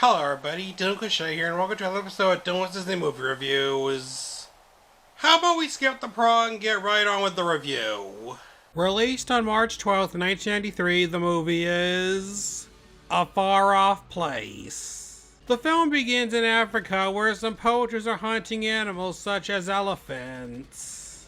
Hello everybody, Dylan Cliche here, and welcome to another episode of Dylan's Disney Movie Reviews. How about we skip the prog and get right on with the review? Released on March 12th, 1993, the movie is A Far Off Place. The film begins in Africa, where some poachers are hunting animals such as elephants.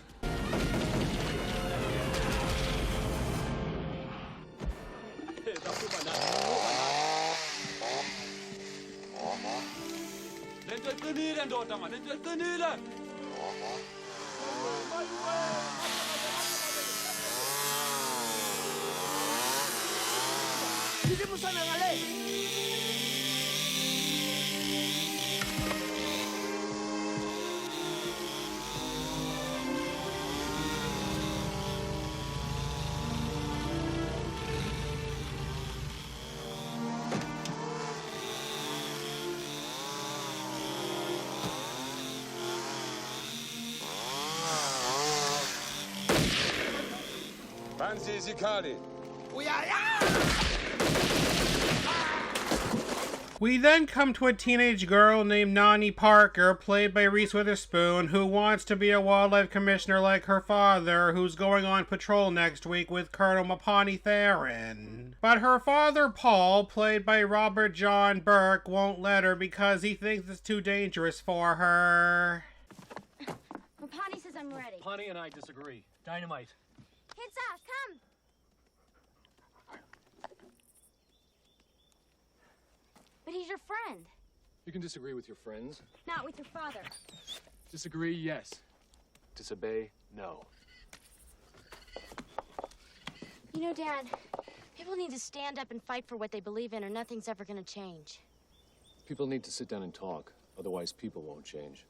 Fancy Zicali. We then come to a teenage girl named Nani Parker, played by Reese Witherspoon, who wants to be a wildlife commissioner like her father, who's going on patrol next week with Colonel Mapani Theron. But her father, Paul, played by Robert John Burke, won't let her because he thinks it's too dangerous for her. Mapani says I'm ready. Mapani and I disagree. Dynamite. Heads off, come! But he's your friend. You can disagree with your friends. Not with your father. Disagree, yes. Disobey, no. You know, Dad, people need to stand up and fight for what they believe in or nothing's ever gonna change. People need to sit down and talk. Otherwise, people won't change.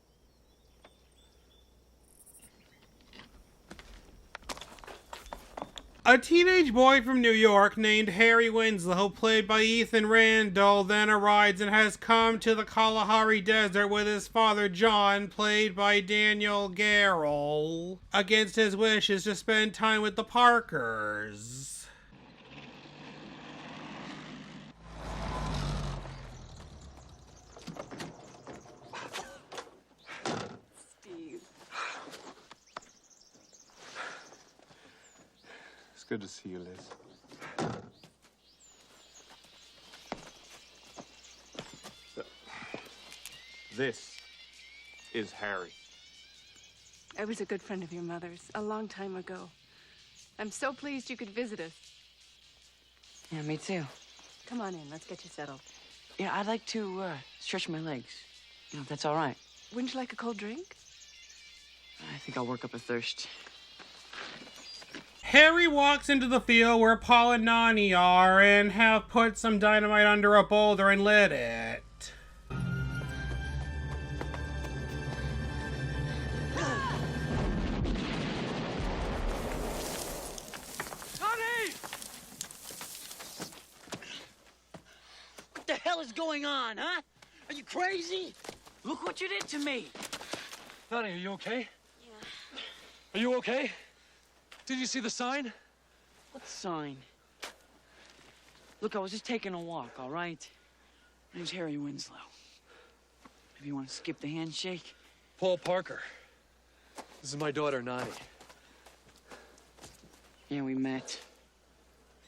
A teenage boy from New York named Harry Winslow, played by Ethan Randall, then arrives and has come to the Kalahari Desert with his father John, played by Daniel Garrell, against his wishes to spend time with the Parkers. Good to see you, Liz. This is Harry. I was a good friend of your mother's a long time ago. I'm so pleased you could visit us. Yeah, me too. Come on in, let's get you settled. Yeah, I'd like to stretch my legs. You know, if that's all right. Wouldn't you like a cold drink? I think I'll work up a thirst. Harry walks into the field where Paul and Nani are and have put some dynamite under a boulder and lit it. Tommy! What the hell is going on, huh? Are you crazy? Look what you did to me. Nani, are you okay? Yeah. Are you okay? Did you see the sign? What sign? Look, I was just taking a walk, all right? My name's Harry Winslow. Maybe you want to skip the handshake? Paul Parker. This is my daughter, Nani. Yeah, we met.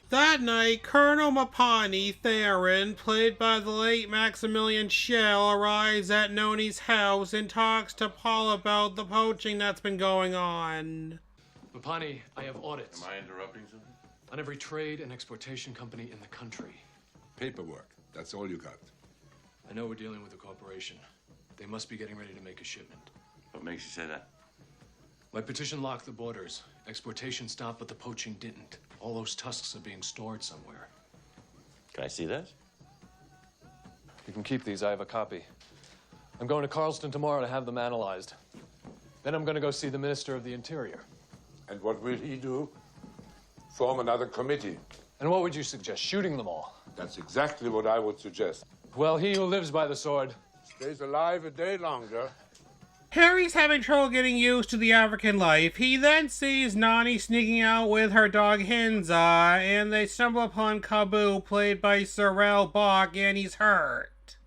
That night, Colonel Mapani Theron, played by the late Maximilian Schell, arrives at Noni's house and talks to Paul about the poaching that's been going on. Mapani, I have audits Am I interrupting something? on every trade and exportation company in the country. Paperwork. That's all you got. I know we're dealing with a corporation. They must be getting ready to make a shipment. What makes you say that? My petition locked the borders. Exportation stopped, but the poaching didn't. All those tusks are being stored somewhere. Can I see that? You can keep these. I have a copy. I'm going to Charleston tomorrow to have them analyzed. Then I'm going to go see the Minister of the Interior. And what will he do? Form another committee. And what would you suggest? Shooting them all? That's exactly what I would suggest. Well, he who lives by the sword. Stays alive a day longer. Harry's having trouble getting used to the African life. He then sees Nani sneaking out with her dog Hinza, and they stumble upon Kabu, played by Sorrel Bach, and he's hurt.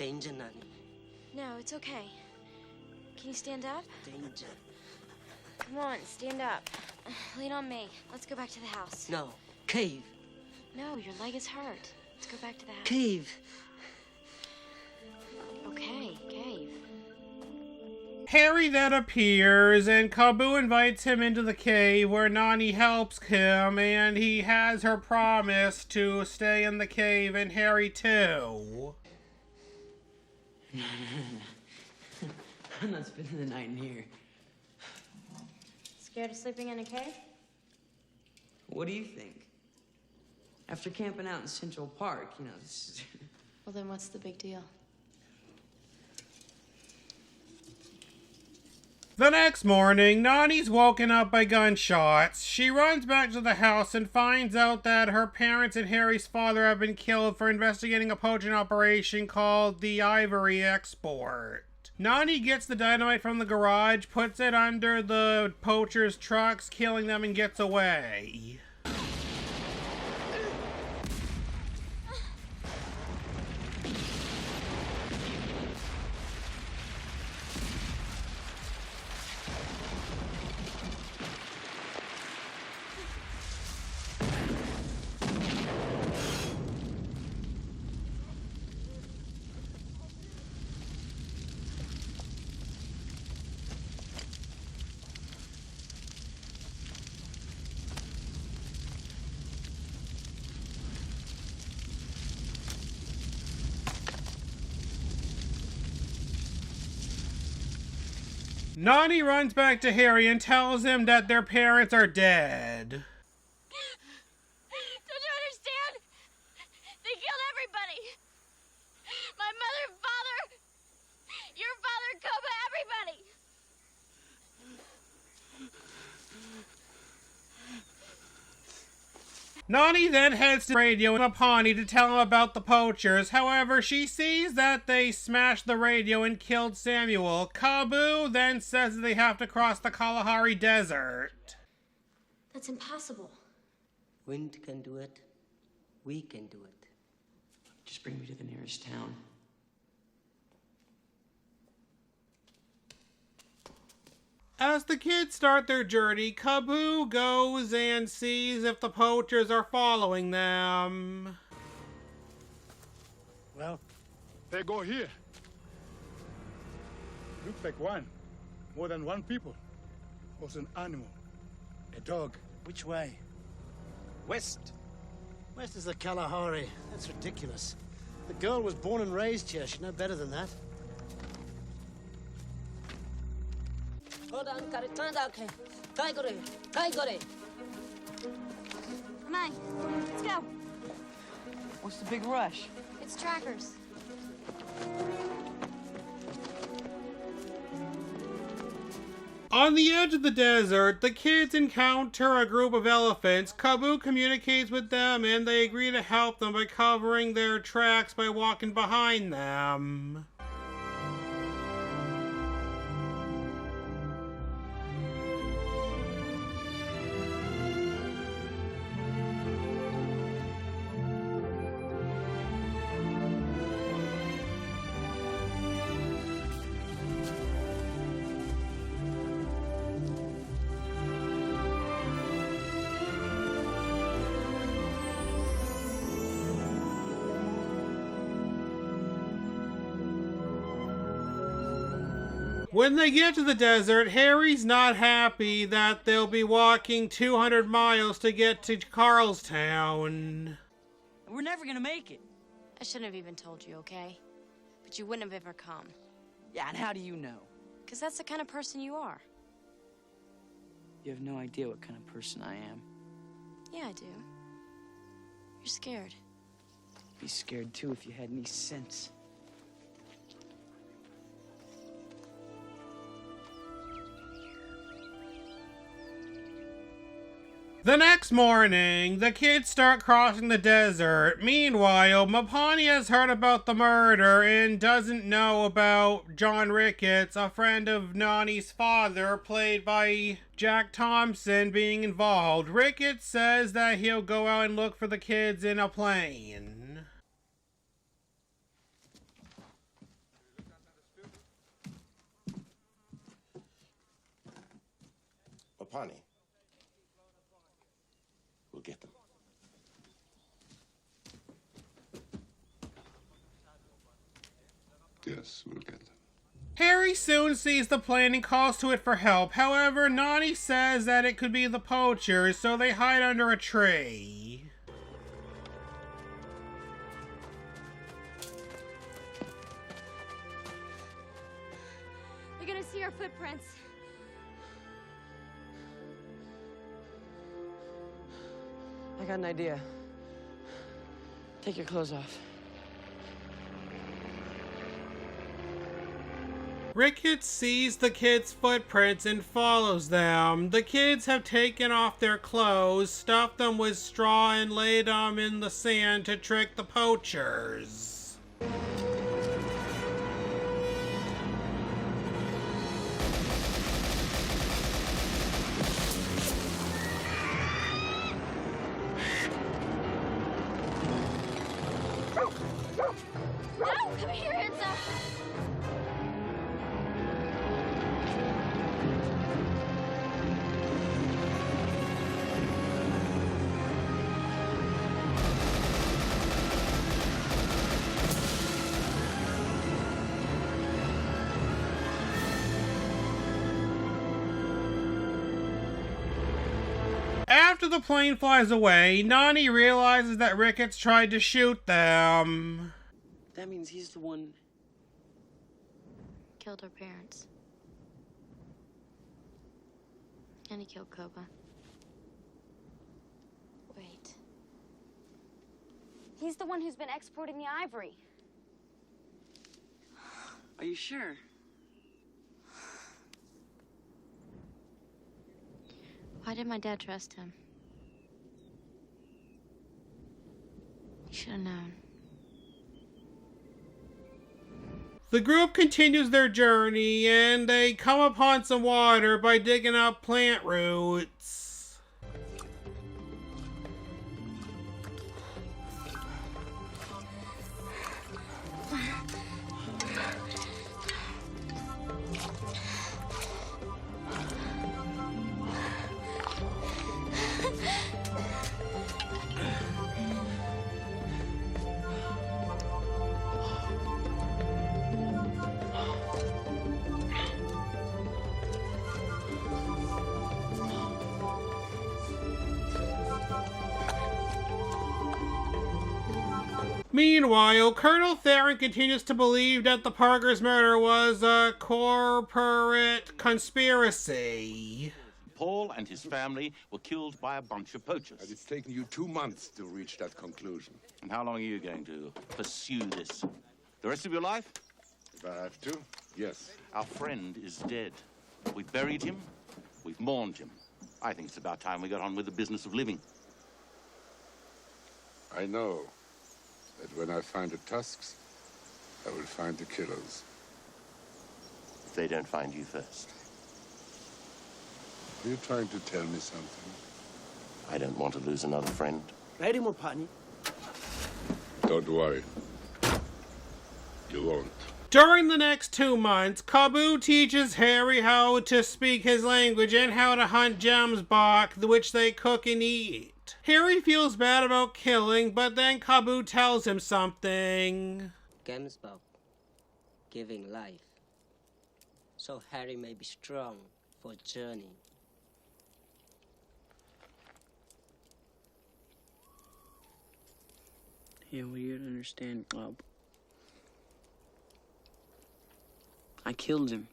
Danger, Nani. No, it's okay. Can you stand up? Danger. Come on, stand up. Lean on me. Let's go back to the house. No. Cave. No, your leg is hurt. Let's go back to the house. Cave. Okay, cave. Harry then appears, and Kabu invites him into the cave where Nani helps him, and he has her promise to stay in the cave, and Harry too. I'm not spending the night in here. Scared of sleeping in a cave? What do you think? After camping out in Central Park, you know, this is... Well, then what's the big deal? The next morning, Nani's woken up by gunshots. She runs back to the house and finds out that her parents and Harry's father have been killed for investigating a poaching operation called the Ivory Export. Nani gets the dynamite from the garage, puts it under the poachers' trucks, killing them, and gets away. Nani runs back to Harry and tells him that their parents are dead. Don't you understand? They killed everybody. My mother, father, your father, Koba, everybody. Nani then heads to the radio in Pawnee to tell him about the poachers. However, she sees that they smashed the radio and killed Samuel. Kabu then says that they have to cross the Kalahari Desert. That's impossible. Wind can do it. We can do it. Just bring me to the nearest town. As the kids start their journey, Kabu goes and sees if the poachers are following them. Well, they go here. Looks like one. More than one people. Was an animal. A dog. Which way? West. West is the Kalahari. That's ridiculous. The girl was born and raised here. She'd know better than that. Hold on, Karitanda, okay. Kaigore. Come on, let's go. What's the big rush? It's trackers. On the edge of the desert, the kids encounter a group of elephants. Kabu communicates with them and they agree to help them by covering their tracks by walking behind them. When they get to the desert, Harry's not happy that they'll be walking 200 miles to get to Carlstown. We're never gonna make it. I shouldn't have even told you, okay? But you wouldn't have ever come. Yeah, and how do you know? Because that's the kind of person you are. You have no idea what kind of person I am. Yeah, I do. You're scared. Be scared too if you had any sense. The next morning, the kids start crossing the desert. Meanwhile, Mapani has heard about the murder and doesn't know about John Ricketts, a friend of Nani's father, played by Jack Thompson, being involved. Ricketts says that he'll go out and look for the kids in a plane. Pawnee. We'll get them. Yes, we'll get them. Harry soon sees the plane and calls to it for help. However, Nani says that it could be the poachers, so they hide under a tree. They're gonna see our footprints. I got an idea. Take your clothes off. Ricketts sees the kids' footprints and follows them. The kids have taken off their clothes, stuffed them with straw, and laid them in the sand to trick the poachers. No! Come here, Enzo! After the plane flies away, Nani realizes that Ricketts tried to shoot them. That means he's the one. Killed our parents. And he killed Koba. Wait. He's the one who's been exporting the ivory. Are you sure? Why did my dad trust him? He should have known. The group continues their journey, and they come upon some water by digging up plant roots. Meanwhile, Colonel Theron continues to believe that the Parker's murder was a corporate conspiracy. Paul and his family were killed by a bunch of poachers. And it's taken you 2 months to reach that conclusion. And how long are you going to pursue this? The rest of your life? If I have to, yes. Our friend is dead. We've buried him. We've mourned him. I think it's about time we got on with the business of living. I know that when I find the tusks, I will find the killers. If they don't find you first. Are you trying to tell me something? I don't want to lose another friend. Ready, more Pawnee? Don't worry. You won't. During the next 2 months, Kabu teaches Harry how to speak his language and how to hunt gemsbok, which they cook and eat. Harry feels bad about killing, but then Kabu tells him something. Gemsbok, giving life, so Harry may be strong for journey. Yeah, well, you don't understand, Club. I killed him.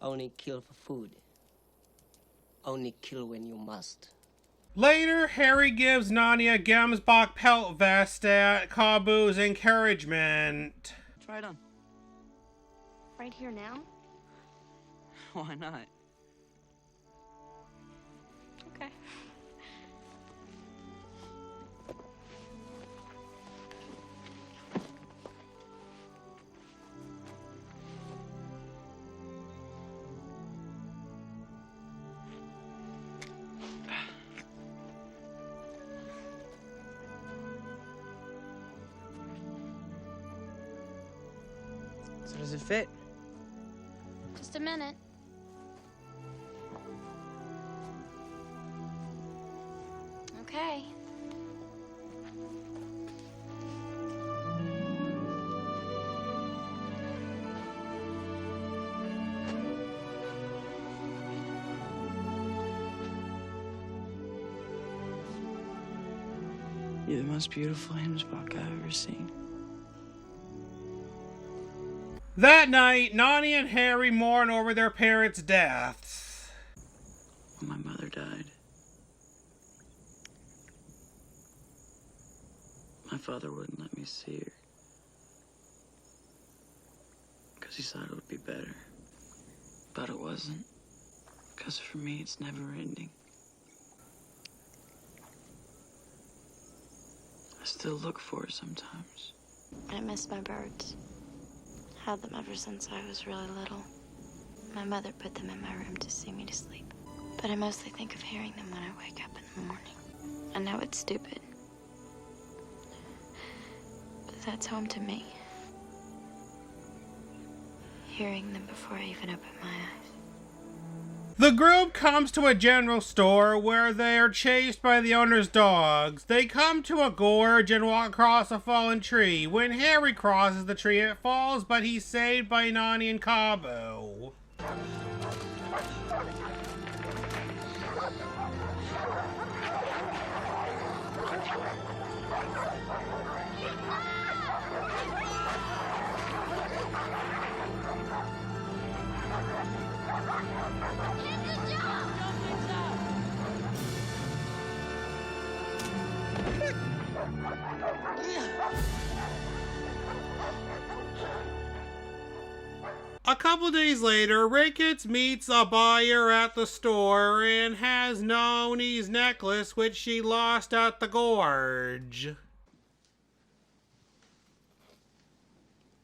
Only kill for food. Only kill when you must. Later, Harry gives Nani a gemsbok pelt vest at Kabu's encouragement. Try it on. Right here now? Why not? Okay. So does it fit? Just a minute. Okay. You're the most beautiful Hemsbach I've ever seen. That night, Nani and Harry mourn over their parents' deaths. When my mother died, my father wouldn't let me see her. Because he thought it would be better. But it wasn't. Because for me, it's never ending. I still look for her sometimes. I miss my birds. Had them ever since I was really little. My mother put them in my room to sing me to sleep. But I mostly think of hearing them when I wake up in the morning. I know it's stupid. But that's home to me. Hearing them before I even open my eyes. The group comes to a general store where they are chased by the owner's dogs. They come to a gorge and walk across a fallen tree. When Harry crosses the tree, it falls, but he's saved by Nani and Cabo. A couple days later, Ricketts meets a buyer at the store and has Noni's necklace, which she lost at the gorge.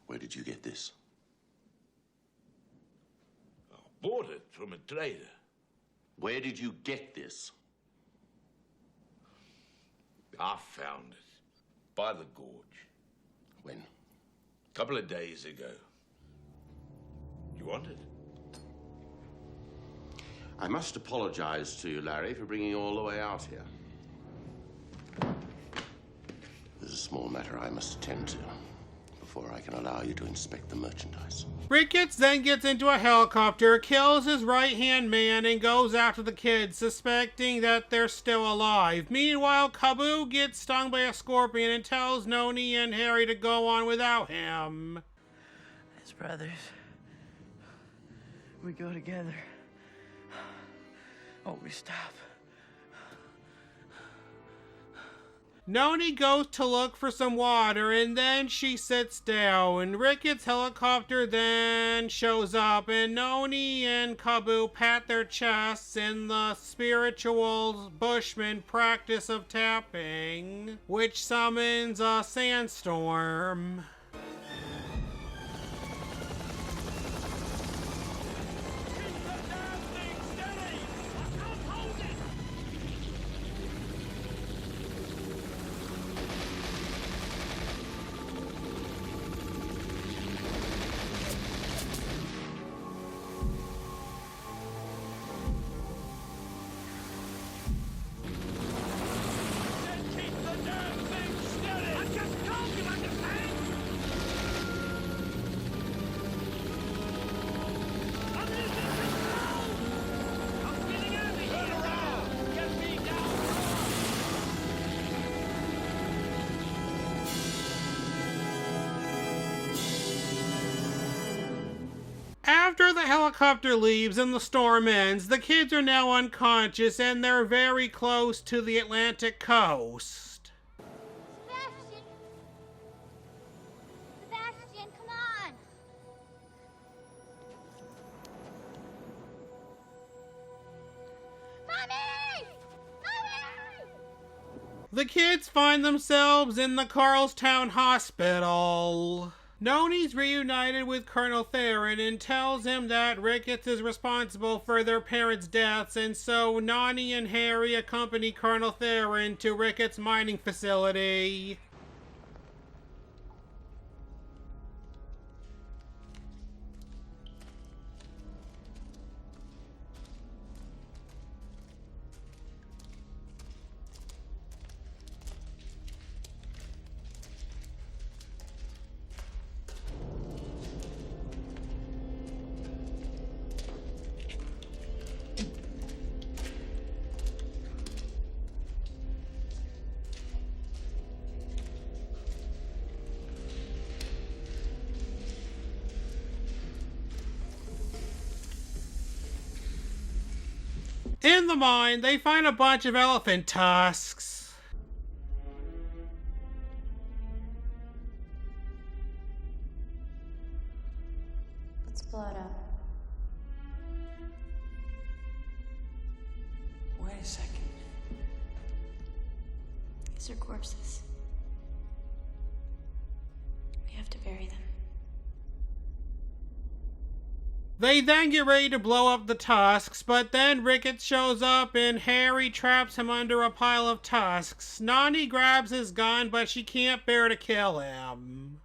Where did you get this? I bought it from a trader. Where did you get this? I found it by the gorge. When? A couple of days ago. You want it? I must apologize to you, Larry, for bringing you all the way out here. There's a small matter I must attend to before I can allow you to inspect the merchandise. Ricketts then gets into a helicopter, kills his right-hand man, and goes after the kids, suspecting that they're still alive. Meanwhile, Cabo gets stung by a scorpion and tells Noni and Harry to go on without him. As brothers, we go together. We stop. Noni goes to look for some water and then she sits down. Ricketts' helicopter then shows up and Noni and Cabo pat their chests in the spiritual bushman practice of tapping, which summons a sandstorm. After the helicopter leaves and the storm ends, the kids are now unconscious and they're very close to the Atlantic coast. Sebastian! Sebastian, come on! Mommy! Mommy! The kids find themselves in the Carlstown Hospital. Noni's reunited with Colonel Theron and tells him that Ricketts is responsible for their parents' deaths, and so Nani and Harry accompany Colonel Theron to Ricketts' mining facility. the mine, they find a bunch of elephant tusks. Let's blow it up. Wait a second. These are corpses. We have to bury them. They then get ready to blow up the tusks, but then Ricketts shows up and Harry traps him under a pile of tusks. Nani grabs his gun, but she can't bear to kill him.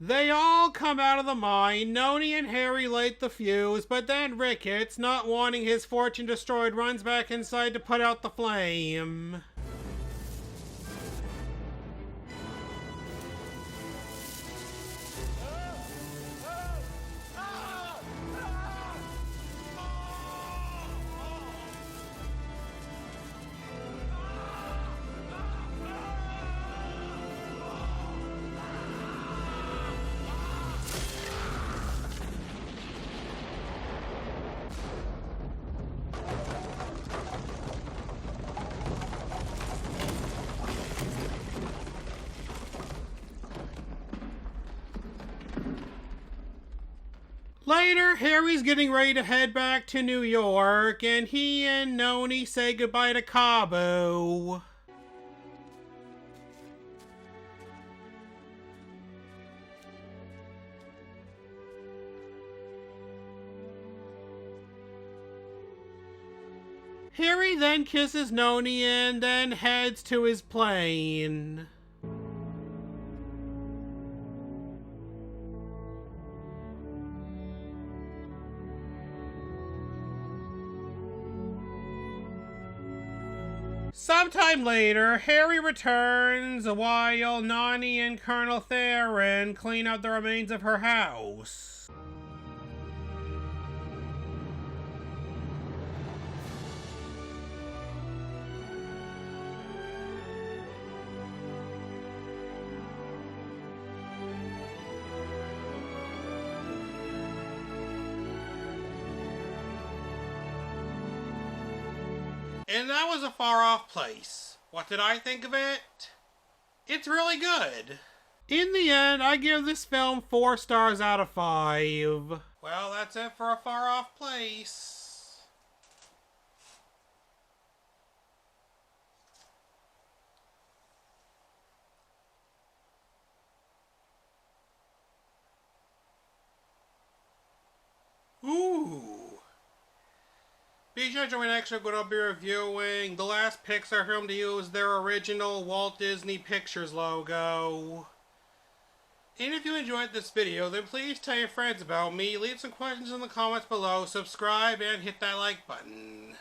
They all come out of the mine. Noni and Harry light the fuse, but then Ricketts, not wanting his fortune destroyed, runs back inside to put out the flame. Later, Harry's getting ready to head back to New York, and he and Noni say goodbye to Cabo. Harry then kisses Noni and then heads to his plane. Sometime later, Harry returns while Nani and Colonel Theron clean up the remains of her house. And that was A Far Off Place. What did I think of it? It's really good. In the end, I give this film 4 stars out of 5. Well, that's it for A Far Off Place. Ooh. Be sure to join next week when I'll be reviewing the last Pixar film to use their original Walt Disney Pictures logo. And if you enjoyed this video, then please tell your friends about me, leave some questions in the comments below, subscribe, and hit that like button.